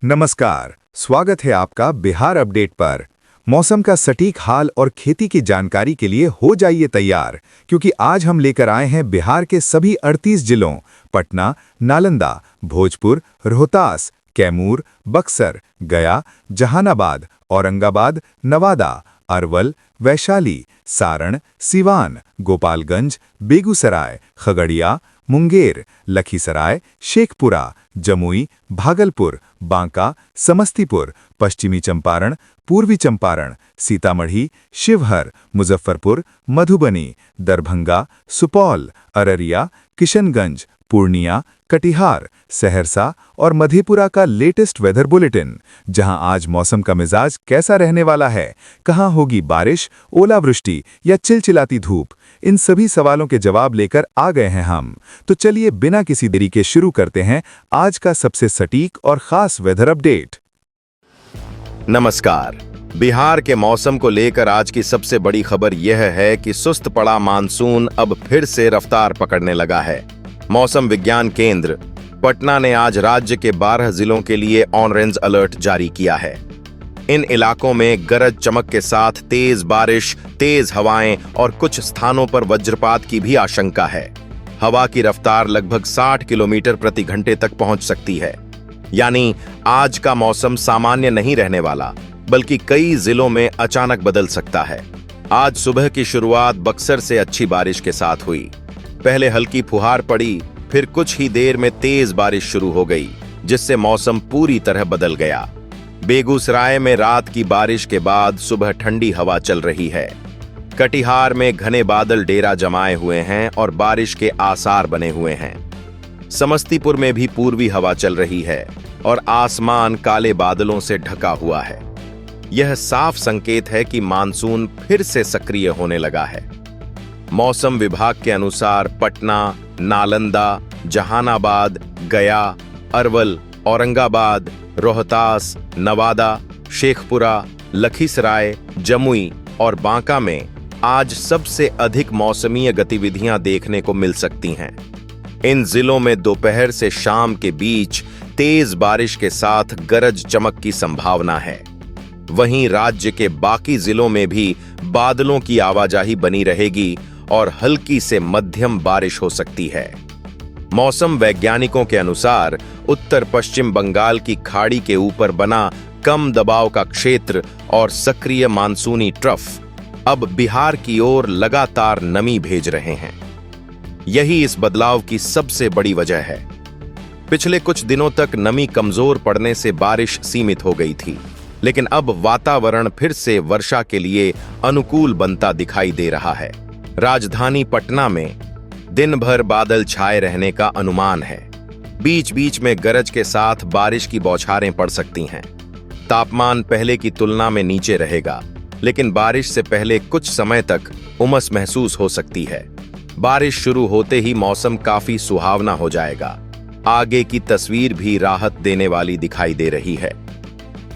नमस्कार, स्वागत है आपका बिहार अपडेट पर। मौसम का सटीक हाल और खेती की जानकारी के लिए हो जाइए तैयार, क्योंकि आज हम लेकर आए हैं बिहार के सभी 38 जिलों पटना, नालंदा, भोजपुर, रोहतास, कैमूर, बक्सर, गया, जहानाबाद, औरंगाबाद, नवादा, अरवल, वैशाली, सारण, सिवान, गोपालगंज, बेगूसराय, खगड़िया, मुंगेर, लखीसराय, शेखपुरा, जमुई, भागलपुर, बांका, समस्तीपुर, पश्चिमी चंपारण, पूर्वी चंपारण, सीतामढ़ी, शिवहर, मुजफ्फरपुर, मधुबनी, दरभंगा, सुपौल, अररिया, किशनगंज, पूर्णिया, कटिहार, सहरसा और मधेपुरा का लेटेस्ट वेदर बुलेटिन, जहां आज मौसम का मिजाज कैसा रहने वाला है, कहां होगी बारिश, ओलावृष्टि या चिलचिलाती धूप, इन सभी सवालों के जवाब लेकर आ गए हैं हम। तो चलिए बिना किसी देरी के शुरू करते हैं आज का सबसे सटीक और खास वेदर अपडेट। नमस्कार। बिहार के मौसम को लेकर आज की सबसे बड़ी खबर यह है कि सुस्त पड़ा मानसून अब फिर से रफ्तार पकड़ने लगा है। मौसम विज्ञान केंद्र पटना ने आज राज्य के 12 जिलों के लिए ऑरेंज अलर्ट जारी किया है। इन इलाकों में गरज चमक के साथ तेज बारिश, तेज हवाएं और कुछ स्थानों पर वज्रपात की भी आशंका है। हवा की रफ्तार लगभग 60 किलोमीटर प्रति घंटे तक पहुंच सकती है। यानी आज का मौसम सामान्य नहीं रहने वाला, बल्कि कई जिलों में अचानक बदल सकता है। आज सुबह की शुरुआत बक्सर से अच्छी बारिश के साथ हुई। पहले हल्की फुहार पड़ी, फिर कुछ ही देर में तेज बारिश शुरू हो गई, जिससे मौसम पूरी तरह बदल गया। बेगूसराय में रात की बारिश के बाद सुबह ठंडी हवा चल रही है। कटिहार में घने बादल डेरा जमाए हुए हैं और बारिश के आसार बने हुए हैं। समस्तीपुर में भी पूर्वी हवा चल रही है और आसमान काले बादलों से ढका हुआ है। यह साफ संकेत है कि मानसून फिर से सक्रिय होने लगा है। मौसम विभाग के अनुसार पटना, नालंदा, जहानाबाद, गया, अरवल, औरंगाबाद, रोहतास, नवादा, शेखपुरा, लखीसराय, जमुई और बांका में आज सबसे अधिक मौसमीय गतिविधियां देखने को मिल सकती हैं। इन जिलों में दोपहर से शाम के बीच तेज बारिश के साथ गरज चमक की संभावना है। वहीं राज्य के बाकी जिलों में भी बादलों की आवाजाही बनी रहेगी और हल्की से मध्यम बारिश हो सकती है। मौसम वैज्ञानिकों के अनुसार उत्तर पश्चिम बंगाल की खाड़ी के ऊपर बना कम दबाव का क्षेत्र और सक्रिय मानसूनी ट्रफ अब बिहार की ओर लगातार नमी भेज रहे हैं। यही इस बदलाव की सबसे बड़ी वजह है। पिछले कुछ दिनों तक नमी कमजोर पड़ने से बारिश सीमित हो गई थी, लेकिन अब वातावरण फिर से वर्षा के लिए अनुकूल बनता दिखाई दे रहा है। राजधानी पटना में दिन भर बादल छाए रहने का अनुमान है। बीच बीच में गरज के साथ बारिश की बौछारें पड़ सकती हैं। तापमान पहले की तुलना में नीचे रहेगा, लेकिन बारिश से पहले कुछ समय तक उमस महसूस हो सकती है। बारिश शुरू होते ही मौसम काफी सुहावना हो जाएगा। आगे की तस्वीर भी राहत देने वाली दिखाई दे रही है।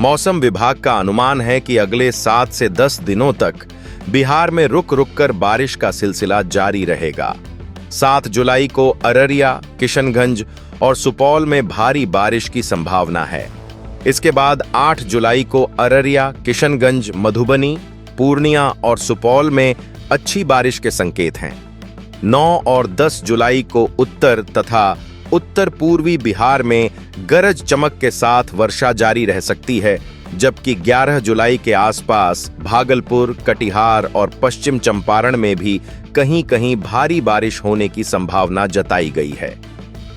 मौसम विभाग का अनुमान है कि अगले 7 से 10 दिनों तक बिहार में रुक रुक कर बारिश का सिलसिला जारी रहेगा। 7 जुलाई को अररिया, किशनगंज और सुपौल में भारी बारिश की संभावना है। इसके बाद 8 जुलाई को अररिया, किशनगंज, मधुबनी, पूर्णिया और सुपौल में अच्छी बारिश के संकेत हैं। 9 और 10 जुलाई को उत्तर तथा उत्तर पूर्वी बिहार में गरज चमक के साथ वर्षा जारी रह सकती है, जबकि 11 जुलाई के आसपास भागलपुर, कटिहार और पश्चिम चंपारण में भी कहीं-कहीं भारी बारिश होने की संभावना जताई गई है।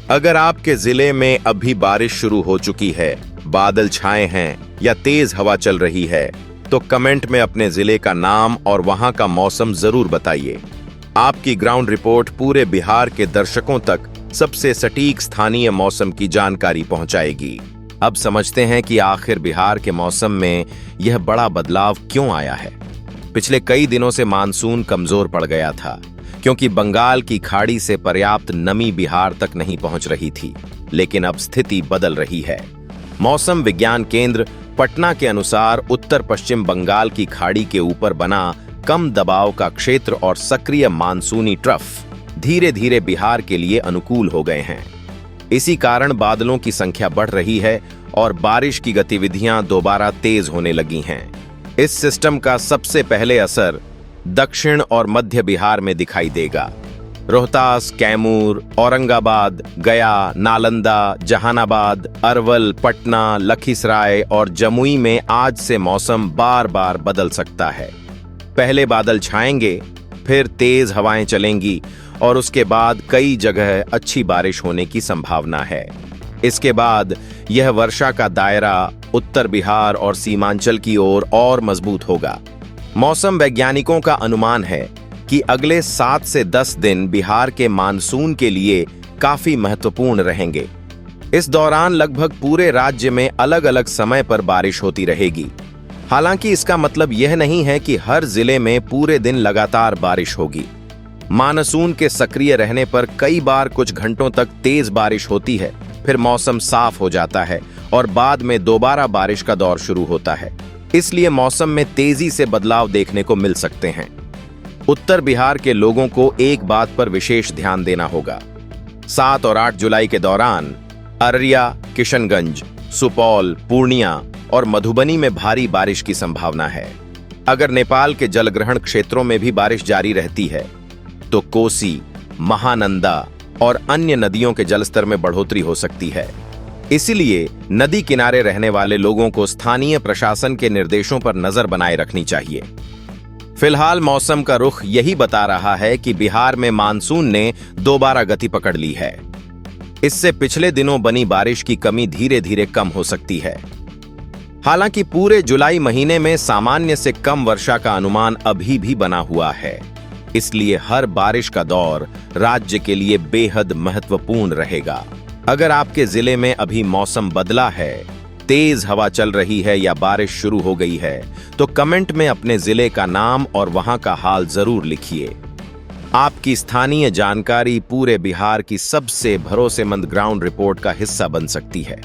अगर आपके जिले में अभी बारिश शुरू हो चुकी है, बादल छाए हैं या तेज हवा चल रही है, तो कमेंट में अपने जिले का नाम और वहां का मौसम जरूर बताइए। आपकी ग्राउंड रिपोर्ट पूरे बिहार के दर्शकों तक सबसे सटीक स्थानीय मौसम की जानकारी पहुंचाएगी। अब समझते हैं कि आखिर बिहार के मौसम में यह बड़ा बदलाव क्यों आया है। पिछले कई दिनों से मानसून कमजोर पड़ गया था, क्योंकि बंगाल की खाड़ी से पर्याप्त नमी बिहार तक नहीं पहुंच रही थी। लेकिन अब स्थिति बदल रही है। मौसम विज्ञान केंद्र पटना के अनुसार उत्तर पश्चिम बंगाल की खाड़ी के ऊपर बना कम दबाव का क्षेत्र और सक्रिय मानसूनी ट्रफ धीरे धीरे बिहार के लिए अनुकूल हो गए हैं। इसी कारण बादलों की संख्या बढ़ रही है और बारिश की गतिविधियां दोबारा तेज होने लगी हैं। इस सिस्टम का सबसे पहले असर दक्षिण और मध्य बिहार में दिखाई देगा। रोहतास, कैमूर, औरंगाबाद, गया, नालंदा, जहानाबाद, अरवल, पटना, लखीसराय और जमुई में आज से मौसम बार बार बदल सकता है। पहले बादल छाएंगे, फिर तेज हवाएं चलेंगी और उसके बाद कई जगह अच्छी बारिश होने की संभावना है। इसके बाद यह वर्षा का दायरा उत्तर बिहार और सीमांचल की ओर और मजबूत होगा। मौसम वैज्ञानिकों का अनुमान है कि अगले 7 से 10 दिन बिहार के मानसून के लिए काफी महत्वपूर्ण रहेंगे। इस दौरान लगभग पूरे राज्य में अलग अलग समय पर बारिश होती रहेगी। हालांकि इसका मतलब यह नहीं है कि हर जिले में पूरे दिन लगातार बारिश होगी। मानसून के सक्रिय रहने पर कई बार कुछ घंटों तक तेज बारिश होती है, फिर मौसम साफ हो जाता है और बाद में दोबारा बारिश का दौर शुरू होता है। इसलिए मौसम में तेजी से बदलाव देखने को मिल सकते हैं। उत्तर बिहार के लोगों को एक बात पर विशेष ध्यान देना होगा। 7 और 8 जुलाई के दौरान अररिया, किशनगंज, सुपौल, पूर्णिया और मधुबनी में भारी बारिश की संभावना है। अगर नेपाल के जलग्रहण क्षेत्रों में भी बारिश जारी रहती है तो कोसी, महानंदा और अन्य नदियों के जलस्तर में बढ़ोतरी हो सकती है। इसलिए नदी किनारे रहने वाले लोगों को स्थानीय प्रशासन के निर्देशों पर नजर बनाए रखनी चाहिए। फिलहाल मौसम का रुख यही बता रहा है कि बिहार में मानसून ने दोबारा गति पकड़ ली है। इससे पिछले दिनों बनी बारिश की कमी धीरे धीरे कम हो सकती है। हालांकि पूरे जुलाई महीने में सामान्य से कम वर्षा का अनुमान अभी भी बना हुआ है। इसलिए हर बारिश का दौर राज्य के लिए बेहद महत्वपूर्ण रहेगा। अगर आपके जिले में अभी मौसम बदला है, तेज हवा चल रही है या बारिश शुरू हो गई है, तो कमेंट में अपने जिले का नाम और वहां का हाल जरूर लिखिए। आपकी स्थानीय जानकारी पूरे बिहार की सबसे भरोसेमंद ग्राउंड रिपोर्ट का हिस्सा बन सकती है।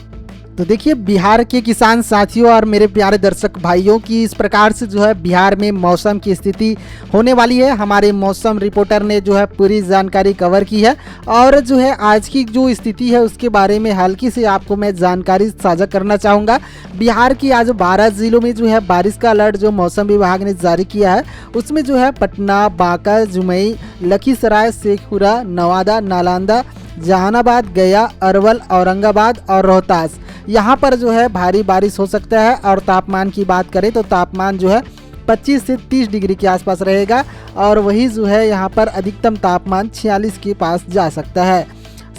तो देखिए, बिहार के किसान साथियों और मेरे प्यारे दर्शक भाइयों की इस प्रकार से जो है बिहार में मौसम की स्थिति होने वाली है। हमारे मौसम रिपोर्टर ने जो है पूरी जानकारी कवर की है और जो है आज की जो स्थिति है उसके बारे में हल्की से आपको मैं जानकारी साझा करना चाहूँगा। बिहार की आज 12 जिलों में जो है बारिश का अलर्ट जो मौसम विभाग ने जारी किया है उसमें जो है पटना, बांका, जमुई, लखीसराय, शेखपुरा, नवादा, नालंदा, जहानाबाद, गया, अरवल, औरंगाबाद और रोहतास, यहाँ पर जो है भारी बारिश हो सकता है। और तापमान की बात करें तो तापमान जो है 25 से 30 डिग्री के आसपास रहेगा और वही जो है यहाँ पर अधिकतम तापमान 46 के पास जा सकता है।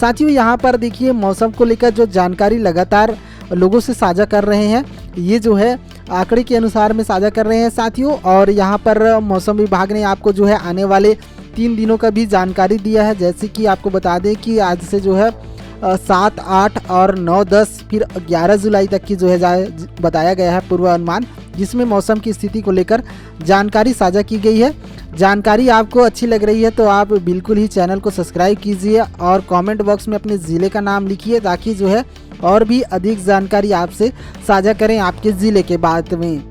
साथियों, यहाँ पर देखिए मौसम को लेकर जो जानकारी लगातार लोगों से साझा कर रहे हैं, ये जो है आंकड़े के अनुसार में साझा कर रहे हैं साथियों। और यहाँ पर मौसम विभाग ने आपको जो है आने वाले 3 दिनों का भी जानकारी दिया है। जैसे कि आपको बता दें कि आज से जो है 7, 8 और 9, 10 फिर 11 जुलाई तक की जो है बताया गया है पूर्वानुमान, जिसमें मौसम की स्थिति को लेकर जानकारी साझा की गई है। जानकारी आपको अच्छी लग रही है तो आप बिल्कुल ही चैनल को सब्सक्राइब कीजिए और कमेंट बॉक्स में अपने ज़िले का नाम लिखिए ताकि जो है और भी अधिक जानकारी आपसे साझा करें आपके ज़िले के बारे में।